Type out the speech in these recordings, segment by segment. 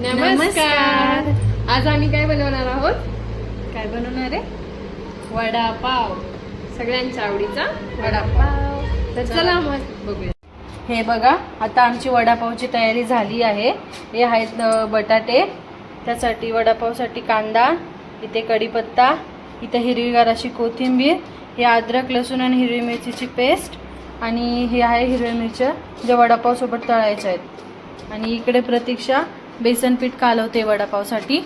नमस्कार. आज आम्ही काय बनवणार आहोत? काय बनवणार आहे? वडापाव. सगळ्यांच्या आवडीचा वडापाव. तर चला मग बघूया. हे बघा, आता आमची वडापावची तयारी झाली आहे. हे आहेत बटाटे, त्यासाठी वडापावसाठी कांदा, इथे कढीपत्ता, इथे हिरवीगार अशी कोथिंबीर, हे अद्रक लसूण आणि हिरवी मिरचीची पेस्ट, आणि हे आहे हिरव्या मिरच्या जे वडापाव सोबत तळायच्या आहेत. आणि इकडे प्रतीक्षा बेसन पीठ कालवते वडापावसाठी.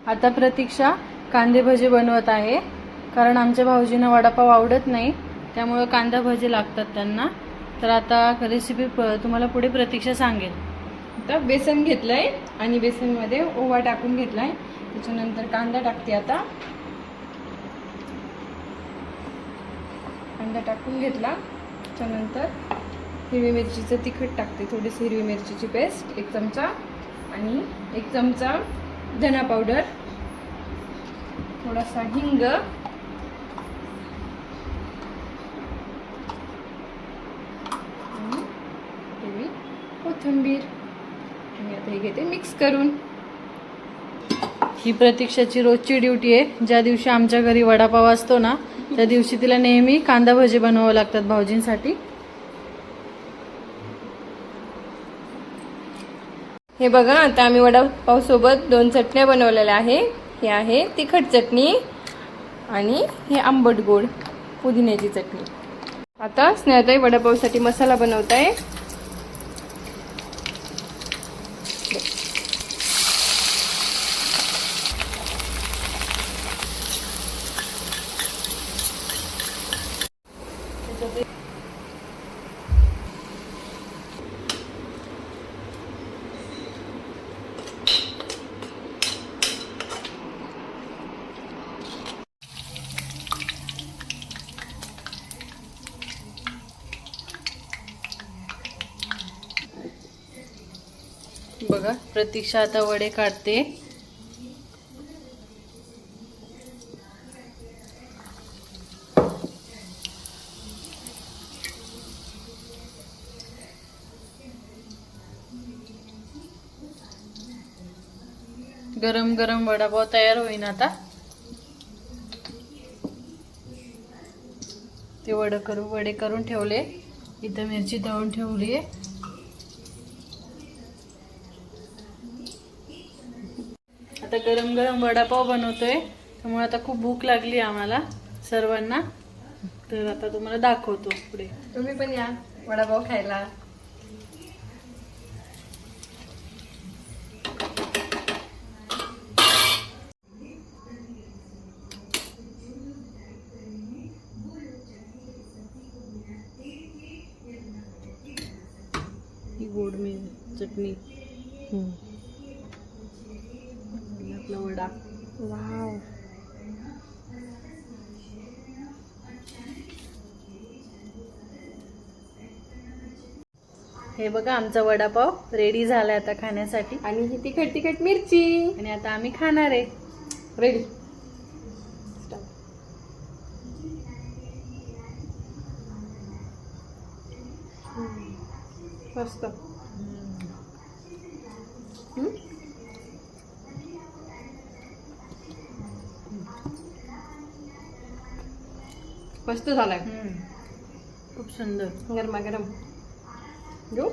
आता प्रतीक्षा कांदे भजी बनवत आहे, कारण आमच्या भाऊजींना वडापाव आवडत नाही, त्यामुळे कांदा भजी लागतात त्यांना. तर आता रेसिपी तुम्हाला पुढे प्रतीक्षा सांगेल. आता बेसन घेतलंय आणि बेसनमध्ये ओवा टाकून घेतलाय. त्याच्यानंतर कांदा टाकते. आता कांदा टाकून घेतला. त्याच्यानंतर हिरवी मिरचीचं तिखट टाकते, थोडीशी हिरवी मिरचीची पेस्ट 1 चमचा, आणि 1 चमचा धना पावडर, थोडासा हिंग, आणि कोथिंबीर. आणि आता हे घेते मिक्स करून. ही प्रतीक्षाची रोजची ड्युटी आहे. ज्या दिवशी आमच्या घरी वडापाव असतो ना, त्या दिवशी तिला नेहमी कांदा भजी बनवावं लागतात भाऊजींसाठी. हे बघा, आता आम्ही वडापाव सोबत 2 चटण्या बनवलेल्या आहे. हे आहे तिखट चटणी आणि हे आंबट गोड पुदिन्याची चटणी. आता स्नेहाताई वडापावसाठी मसाला बनवत आहे. बघा, प्रतीक्षा आता वडे काढते. गरम गरम वडापाव तयार होईन आता. ते वडे करून ठेवले. इथं मिरची तळून ठेवली आहे. आता गरम गरम वडापाव बनवतोय, त्यामुळे आता खूप भूक लागली आम्हाला सर्वांना. तर आता तुम्हाला दाखवतो पुढे. तुम्ही पण या वडापाव खायला. ही गोड चटणी, आपला वडा. वाव. हे बघा, आमचा वडापाव रेडी झालाय आता खाण्यासाठी. आणि ही तिखट तिखट मिरची. आणि आता आम्ही खाणार आहे. रेडी. मस्त. मस्त झालाय. खूप सुंदर. गरमागरम घेऊ.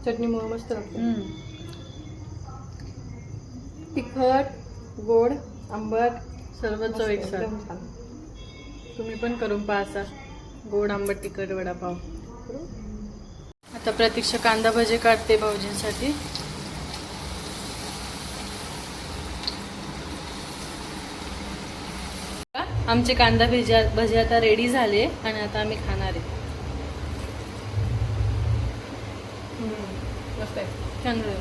चटणीमुळे मस्त लागतं. तिखट, गोड, आंबट सर्व चव एकदम एकसाथ. छान. तुम्ही पण करून पहा असा गोड आंबट तिखट वडापाव. आता प्रतीक्षा कांदा भजी काढते भाऊजींसाठी. आमचे कांदा भजी आता रेडी झाले आणि आता आम्ही खाणार आहे. मस्त आहे. छान झाले,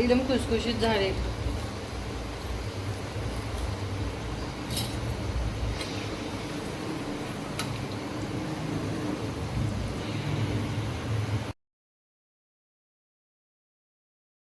एकदम खुसखुशीत झाले.